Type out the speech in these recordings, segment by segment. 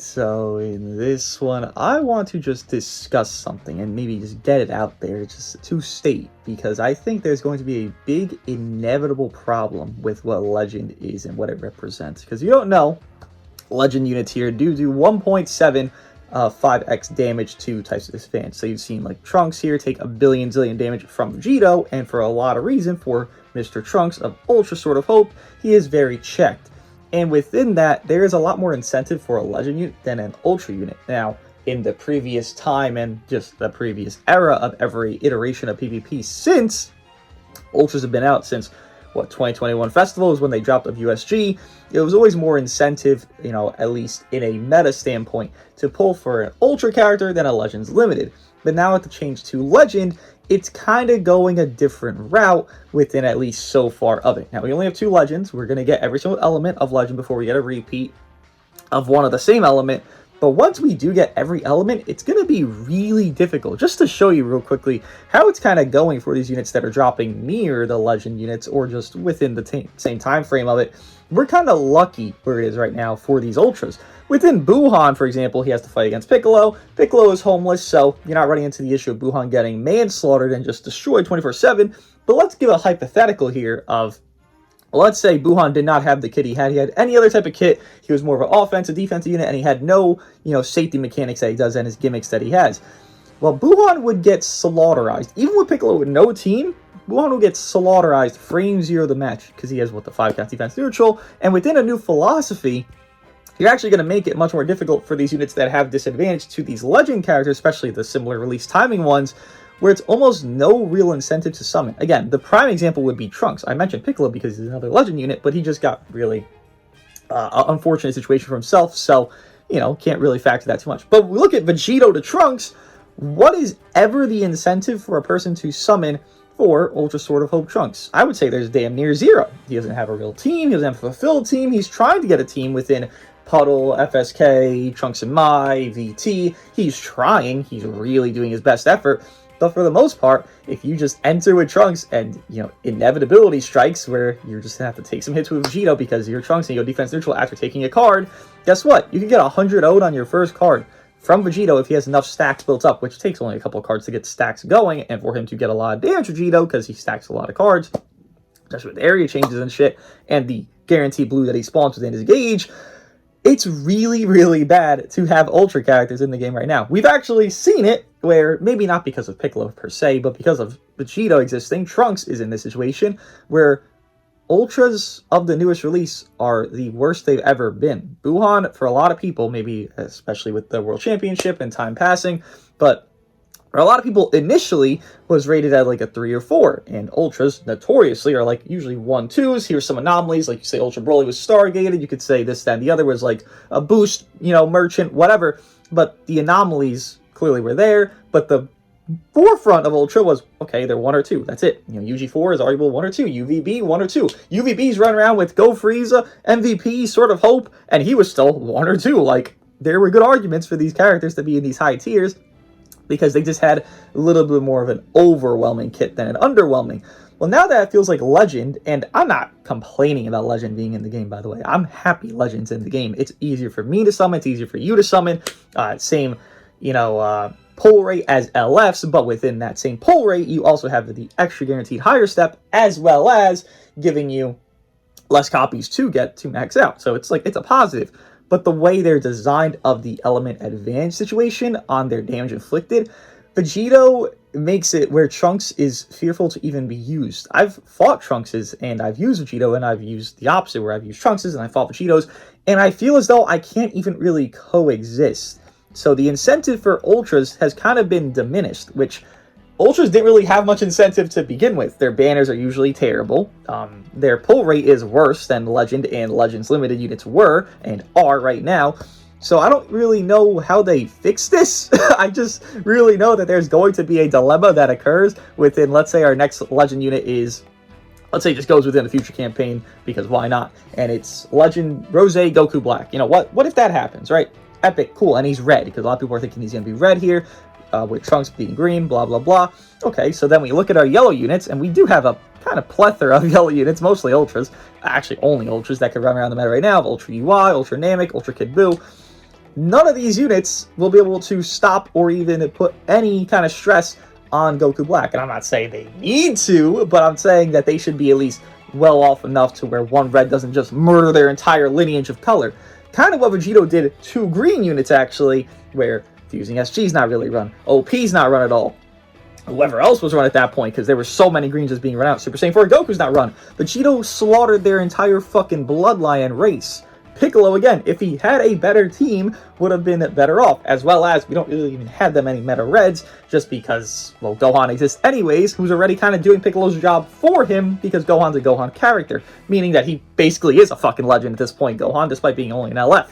Alright, so in this one, I want to just discuss something and maybe just get it out there just to state, because I think there's going to be a big inevitable problem with what Legend is and what it represents. Because you don't know, Legend units here do 1.7 5x damage to types of advantage. So you've seen like Trunks here take a billion zillion damage from Vegito, and for a lot of reason for Mr. Trunks of Ultra Sword of Hope, he is very checked. And within that, there is a lot more incentive for a Legend unit than an Ultra unit. Now, in the previous time and just the previous era of every iteration of PvP since Ultras have been out since, 2021 Festival is when they dropped of USG, it was always more incentive, at least in a meta standpoint, to pull for an Ultra character than a Legends Limited. But now with the change to Legend, it's kind of going a different route within at least so far of it. Now, we only have 2 Legends. We're going to get every single element of Legend before we get a repeat of one of the same element. But once we do get every element, it's going to be really difficult. Just to show you real quickly how it's kind of going for these units that are dropping near the Legend units or just within the same time frame of it. We're kind of lucky where it is right now for these Ultras. Within Buhan, for example, he has to fight against Piccolo. Piccolo is homeless, so you're not running into the issue of Buhan getting manslaughtered and just destroyed 24/7. But let's give a hypothetical here of, let's say Buhan did not have the kit he had. He had any other type of kit. He was more of an offensive, defensive unit, and he had no, safety mechanics that he does and his gimmicks that he has. Well, Buhan would get slaughterized. Even with Piccolo with no team, Buhan will get slaughterized frame 0 of the match because he has, the 5 cast defense neutral. And within a new philosophy, you're actually going to make it much more difficult for these units that have disadvantage to these Legend characters, especially the similar release timing ones, where it's almost no real incentive to summon. Again, the prime example would be Trunks. I mentioned Piccolo because he's another Legend unit, but he just got really unfortunate situation for himself, so, can't really factor that too much. But we look at Vegito to Trunks, what is ever the incentive for a person to summon for Ultra Sword of Hope Trunks? I would say there's damn near 0. He doesn't have a real team, he doesn't have a fulfilled team, he's trying to get a team within Puddle, FSK, Trunks and Mai, VT. He's trying, he's really doing his best effort. But for the most part, if you just enter with Trunks and, inevitability strikes where you're just going to have to take some hits with Vegito because you're Trunks and you go defense neutral after taking a card, guess what? You can get 100 ode on your first card from Vegito if he has enough stacks built up, which takes only a couple of cards to get stacks going and for him to get a lot of damage with Vegito because he stacks a lot of cards, especially with area changes and shit, and the guaranteed blue that he spawns within his gauge. It's really, really bad to have Ultra characters in the game right now. We've actually seen it where, maybe not because of Piccolo per se, but because of Vegito existing, Trunks is in this situation where Ultras of the newest release are the worst they've ever been. Buhan, for a lot of people, maybe especially with the World Championship and time passing, but for a lot of people, initially was rated at like a 3 or 4, and Ultras notoriously are like usually 1, 2s. Here's some anomalies, like you say Ultra Broly was Stargated, you could say this, that, and the other was like a boost, merchant, whatever, but the anomalies clearly were there, but the forefront of Ultra was, okay, they're 1 or 2, that's it. UG4 is arguable 1 or 2, UVB 1 or 2. UVB's run around with Go Frieza, MVP, Sword of Hope, and he was still 1 or 2. Like, there were good arguments for these characters to be in these high tiers, because they just had a little bit more of an overwhelming kit than an underwhelming. Well, now that it feels like Legend, and I'm not complaining about Legend being in the game, by the way. I'm happy Legend's in the game. It's easier for me to summon, it's easier for you to summon. Same, pull rate as LFs, but within that same pull rate, you also have the extra guaranteed higher step, as well as giving you less copies to get to max out. So it's a positive. But the way they're designed of the element advantage situation on their damage inflicted, Vegito makes it where Trunks is fearful to even be used. I've fought Trunkses and I've used Vegito, and I've used the opposite where I've used Trunkses and I fought Vegitos, and I feel as though I can't even really coexist. So the incentive for Ultras has kind of been diminished, which Ultras didn't really have much incentive to begin with. Their banners are usually terrible. Their pull rate is worse than Legend and Legends Limited units were and are right now. So I don't really know how they fix this. I just really know that there's going to be a dilemma that occurs within, let's say our next Legend unit is, let's say it just goes within the future campaign, because why not? And it's Legend Rose Goku Black. What if that happens, right? Epic, cool, and he's red, because a lot of people are thinking he's going to be red here. With Trunks being green, blah, blah, blah. Okay, so then we look at our yellow units, and we do have a kind of plethora of yellow units, mostly Ultras. Actually, only Ultras that can run around the meta right now. Ultra UI, Ultra Namek, Ultra Kid Buu. none of these units will be able to stop or even put any kind of stress on Goku Black. And I'm not saying they need to, but I'm saying that they should be at least well off enough to where one red doesn't just murder their entire lineage of color. Kind of what Vegito did to green units, actually, where Fusing SG's not really run, OP's not run at all. Whoever else was run at that point, because there were so many greens just being run out. Super Saiyan 4 Goku's not run. Vegito slaughtered their entire fucking bloodline and race. Piccolo, again, if he had a better team, would have been better off. As well as, we don't really even have that many meta reds, just because, well, Gohan exists anyways, who's already kind of doing Piccolo's job for him, because Gohan's a Gohan character. Meaning that he basically is a fucking legend at this point, Gohan, despite being only an LF.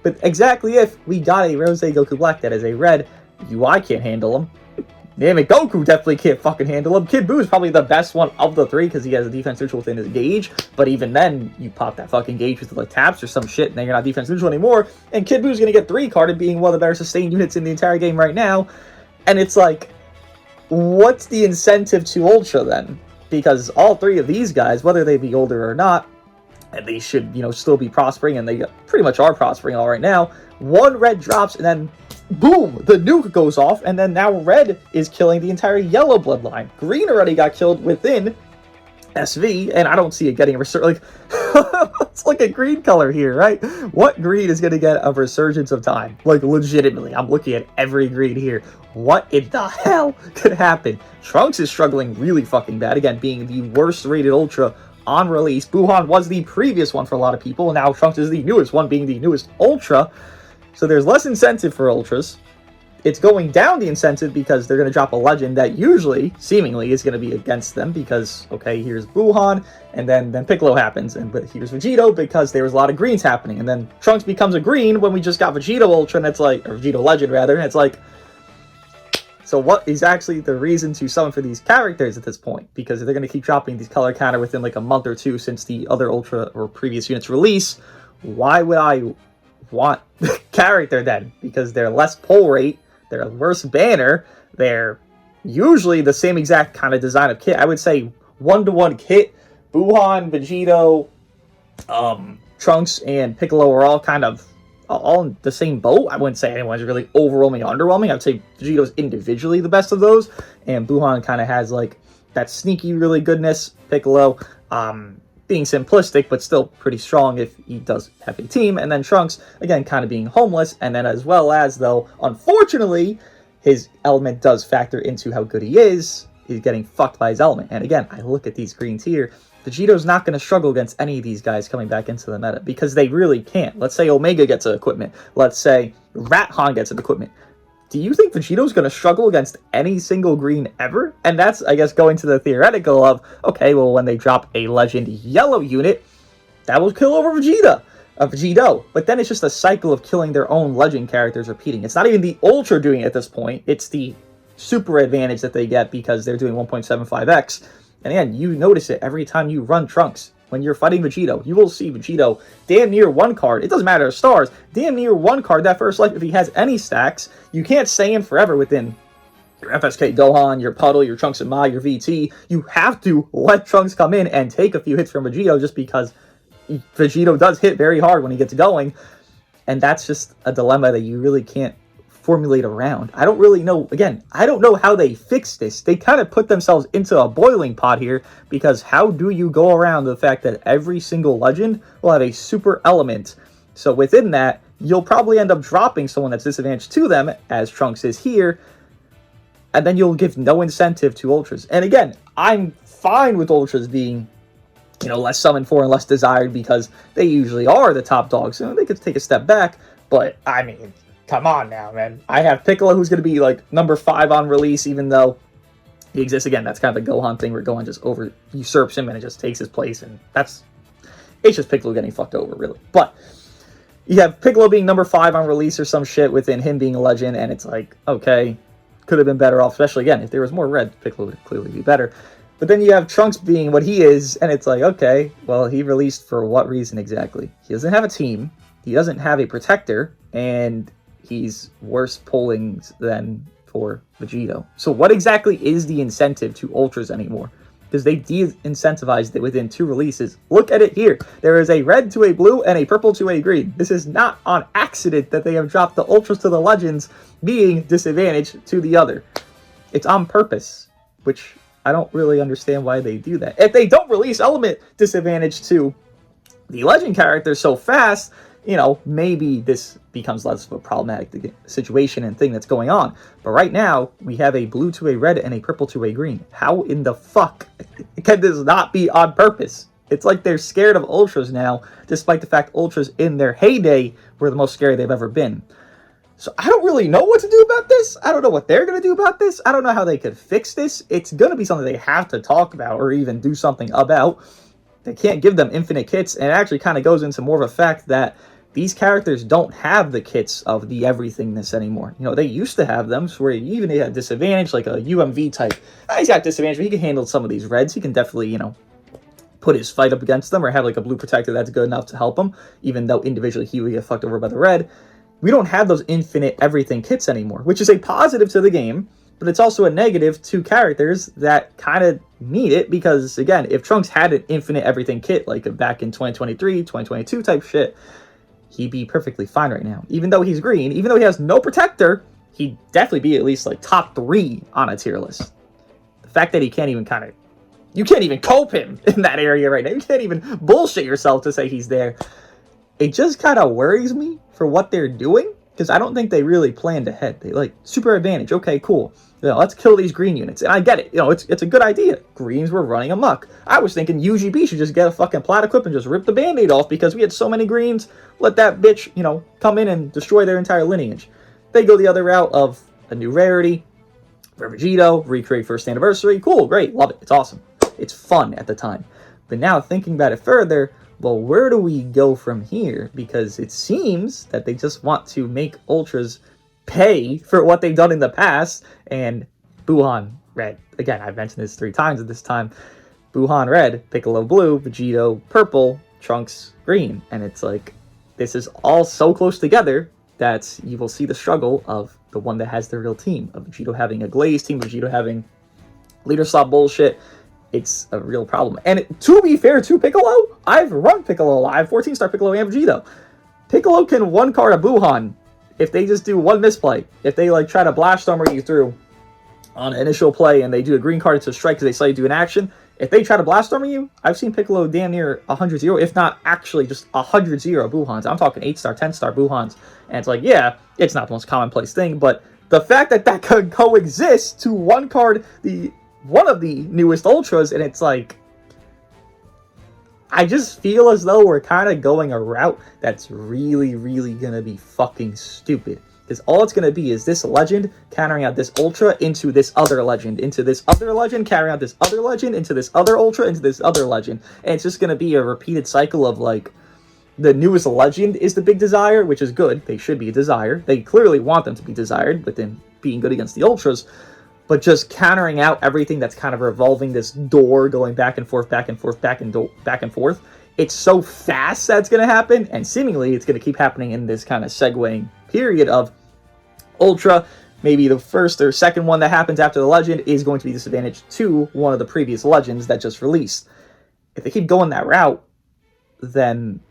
But exactly if we got a Rose Goku Black that is a red, UI can't handle him. Damn it, Goku definitely can't fucking handle him. Kid Buu is probably the best one of the three because he has a defense neutral within his gauge. But even then, you pop that fucking gauge with like taps or some shit, and then you're not defense neutral anymore. And Kid Buu's gonna get 3-carded, being one of the better sustained units in the entire game right now. And it's like, what's the incentive to Ultra then? Because all three of these guys, whether they be older or not, and they should, you know, still be prospering, and they pretty much are prospering all right now. One red drops, and then boom, the nuke goes off, and then now red is killing the entire yellow bloodline. Green already got killed within SV, and I don't see it getting a resurgence. Like, it's like a green color here, right? What green is going to get a resurgence of time? Like, legitimately, I'm looking at every green here. What in the hell could happen? Trunks is struggling really fucking bad, again, being the worst rated Ultra on release. Buuhan was the previous one for a lot of people, and now Trunks is the newest one, being the newest Ultra. So there's less incentive for Ultras. It's going down the incentive because they're going to drop a legend that usually, seemingly, is going to be against them because, okay, here's Buuhan, and then Piccolo happens, but here's Vegito because there was a lot of greens happening, and then Trunks becomes a green when we just got Vegito Ultra, and it's like, or Vegito Legend rather, and it's like, so what is actually the reason to summon for these characters at this point? Because they're going to keep dropping these color counter within like a month or two since the other Ultra or previous units release. Why would I want the character then? Because they're less pull rate, they're a worse banner, they're usually the same exact kind of design of kit. I would say 1-to-1 kit. Buuhan, Vegito, Trunks, and Piccolo are all kind of all in the same boat. I wouldn't say anyone's really overwhelming or underwhelming. I would say Vegito's individually the best of those, and Buuhan kind of has like that sneaky really goodness. Piccolo being simplistic but still pretty strong if he does have a team, and then Trunks again kind of being homeless, and then as well as, though unfortunately his element does factor into how good he is, he's getting fucked by his element. And again, I look at these greens here, Vegito's not going to struggle against any of these guys coming back into the meta because they really can't. Let's say Omega gets an equipment. Let's say Rathan gets an equipment. Do you think Vegito's going to struggle against any single green ever? And that's, I guess, going to the theoretical of, okay, well, when they drop a legend yellow unit, that will kill over Vegito. But then it's just a cycle of killing their own legend characters repeating. It's not even the Ultra doing it at this point. It's the super advantage that they get because they're doing 1.75x. And again, you notice it every time you run Trunks. When you're fighting Vegito, you will see Vegito damn near one card. It doesn't matter stars. Damn near one card that first life if he has any stacks. You can't stay in forever within your FSK Gohan, your Puddle, your Trunks and Ma, your VT. You have to let Trunks come in and take a few hits from Vegito just because Vegito does hit very hard when he gets going. And that's just a dilemma that you really can't formulate around. I don't really know, again, I don't know how they fix this. They kind of put themselves into a boiling pot here because how do you go around the fact that every single legend will have a super element? So within that, you'll probably end up dropping someone that's disadvantaged to them, as Trunks is here, and then you'll give no incentive to Ultras. And again, I'm fine with Ultras being, you know, less summoned for and less desired because they usually are the top dogs. So they could take a step back, but I mean, come on now, man. I have Piccolo, who's going to be like number 5 on release, even though he exists. Again, that's kind of the Gohan thing where Gohan just over usurps him and it just takes his place. And it's just Piccolo getting fucked over, really. But you have Piccolo being number 5 on release or some shit within him being a legend. And it's like, okay, could have been better off, especially again, if there was more red, Piccolo would clearly be better. But then you have Trunks being what he is. And it's like, okay, well, he released for what reason exactly? He doesn't have a team. He doesn't have a protector. And he's worse pullings than for Vegito. So what exactly is the incentive to Ultras anymore? because they de-incentivized it within 2 releases. Look at it here. There is a red to a blue and a purple to a green. This is not on accident that they have dropped the Ultras to the Legends being disadvantaged to the other. It's on purpose, which I don't really understand why they do that. If they don't release element disadvantage to the Legend characters so fast, you know, maybe this becomes less of a problematic situation and thing that's going on. But right now, we have a blue to a red and a purple to a green. How in the fuck can this not be on purpose? It's like they're scared of Ultras now, despite the fact Ultras in their heyday were the most scary they've ever been. So I don't really know what to do about this. I don't know what they're going to do about this. I don't know how they could fix this. It's going to be something they have to talk about or even do something about. They can't give them infinite kits, and it actually kind of goes into more of a fact that these characters don't have the kits of the everythingness anymore. You know, they used to have them, so where even they had disadvantage, like a UMV type. He's got disadvantage, but he can handle some of these reds. He can definitely, you know, put his fight up against them, or have like a blue protector that's good enough to help him, even though individually he would get fucked over by the red. We don't have those infinite everything kits anymore, which is a positive to the game, but it's also a negative to characters that kind of need it, because, again, if Trunks had an infinite everything kit, like back in 2023, 2022 type shit, he'd be perfectly fine right now. Even though he's green, even though he has no protector, he'd definitely be at least, like, top 3 on a tier list. The fact that he can't even kind of... You can't even cope him in that area right now. You can't even bullshit yourself to say he's there. It just kind of worries me for what they're doing, because I don't think they really planned ahead. They like super advantage. Okay, cool. You know, let's kill these green units. And I get it. You know, it's a good idea. Greens were running amok. I was thinking UGB should just get a fucking plat equip and just rip the band-aid off, because we had so many greens. Let that bitch, you know, come in and destroy their entire lineage. They go the other route of a new rarity for Vegito, recreate first anniversary. Cool, great, love it. It's awesome. It's fun at the time. But now thinking about it further, well, where do we go from here? Because it seems that they just want to make Ultras pay for what they've done in the past. And Buhan Red, again, I've mentioned this 3 times at this time. Buhan Red, Piccolo Blue, Vegito Purple, Trunks Green. And it's like, this is all so close together that you will see the struggle of the one that has the real team. Of Vegito having a Glaze team, Vegito having leader slot bullshit. It's a real problem. And to be fair to Piccolo, I've run Piccolo live, 14-star Piccolo and Vegito. Piccolo can 1-card a Buhan if they just do one misplay. If they like try to blast armor you through on initial play and they do a green card to strike because they saw you do an action, if they try to blast armor you, I've seen Piccolo damn near 100-0, if not actually just 100-0 Buhans. I'm talking 8-star, 10-star Buhans. And it's like, yeah, it's not the most commonplace thing, but the fact that that could coexist to 1-card one of the newest Ultras, and it's like, I just feel as though we're kind of going a route that's really, really gonna be fucking stupid. Because all it's gonna be is this legend countering out this Ultra into this other legend, into this other legend, carrying out this other legend, into this other Ultra, into this other legend. And it's just gonna be a repeated cycle of like, the newest legend is the big desire, which is good. They should be a desire. They clearly want them to be desired, with them being good against the Ultras. But just countering out everything that's kind of revolving this door, going back and forth, back and forth, back and forth. It's so fast that's going to happen, and seemingly it's going to keep happening in this kind of segueing period of Ultra. Maybe the first or second one that happens after the legend is going to be disadvantaged to one of the previous legends that just released. If they keep going that route, then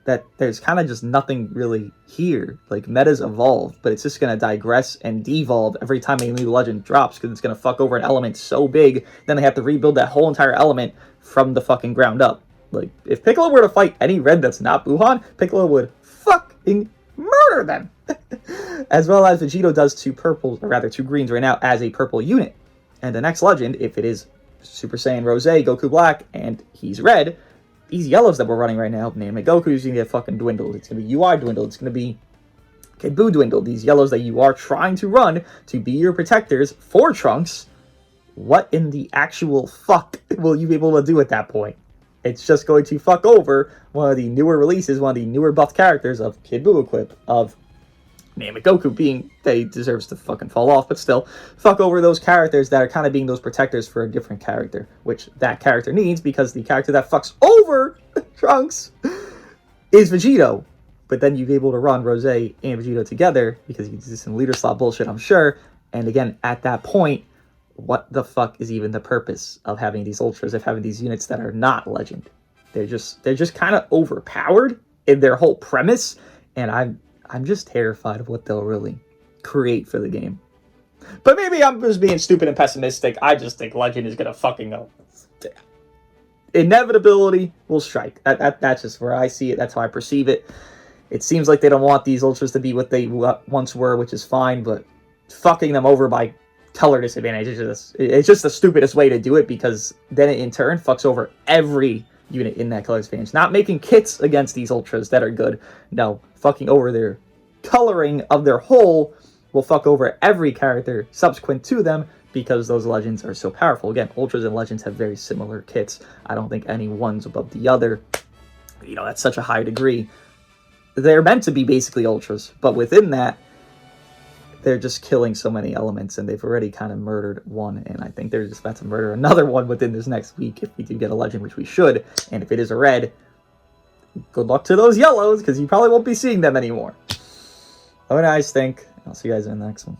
that there's kind of just nothing really here. Like, meta's evolved, but it's just going to digress and devolve every time a new legend drops, because it's going to fuck over an element so big, then they have to rebuild that whole entire element from the fucking ground up. Like, if Piccolo were to fight any red that's not Buhan, Piccolo would fucking murder them! As well as Vegito does to purples, or rather 2 greens right now, as a purple unit. And the next legend, if it is Super Saiyan Rose, Goku Black, and he's red, these yellows that we're running right now, Name Goku is going to get fucking dwindled. It's going to be UI dwindled. It's going to be Kid Buu dwindled. These yellows that you are trying to run to be your protectors for Trunks, what in the actual fuck will you be able to do at that point? It's just going to fuck over one of the newer releases, one of the newer buffed characters of Kid Buu equip, of Name Goku being, they deserves to fucking fall off, but still, fuck over those characters that are kind of being those protectors for a different character, which that character needs, because the character that fucks over Trunks is Vegito. But then you'd be able to run Rose and Vegito together, because you do some leader slot bullshit, I'm sure. And again, at that point, what the fuck is even the purpose of having these ultras, of having these units that are not legend? They're just kind of overpowered in their whole premise, and I'm just terrified of what they'll really create for the game. But maybe I'm just being stupid and pessimistic. I just think legend is gonna fucking go. Inevitability will strike. That's just where I see it. That's how I perceive it. It seems like they don't want these ultras to be what they once were, which is fine, but fucking them over by color disadvantage it's just the stupidest way to do it, because then it in turn fucks over every unit in that color disadvantage. Not making kits against these ultras that are good. No, fucking over their coloring of their whole will fuck over every character subsequent to them, because those legends are so powerful. Again, ultras and legends have very similar kits. I don't think any one's above the other. You know, that's such a high degree. They're meant to be basically ultras, but within that, they're just killing so many elements, and they've already kind of murdered one, and I think they're just about to murder another one within this next week if we do get a legend, which we should. And if it is a red, good luck to those yellows, because you probably won't be seeing them anymore. What do you guys think? I'll see you guys in the next one.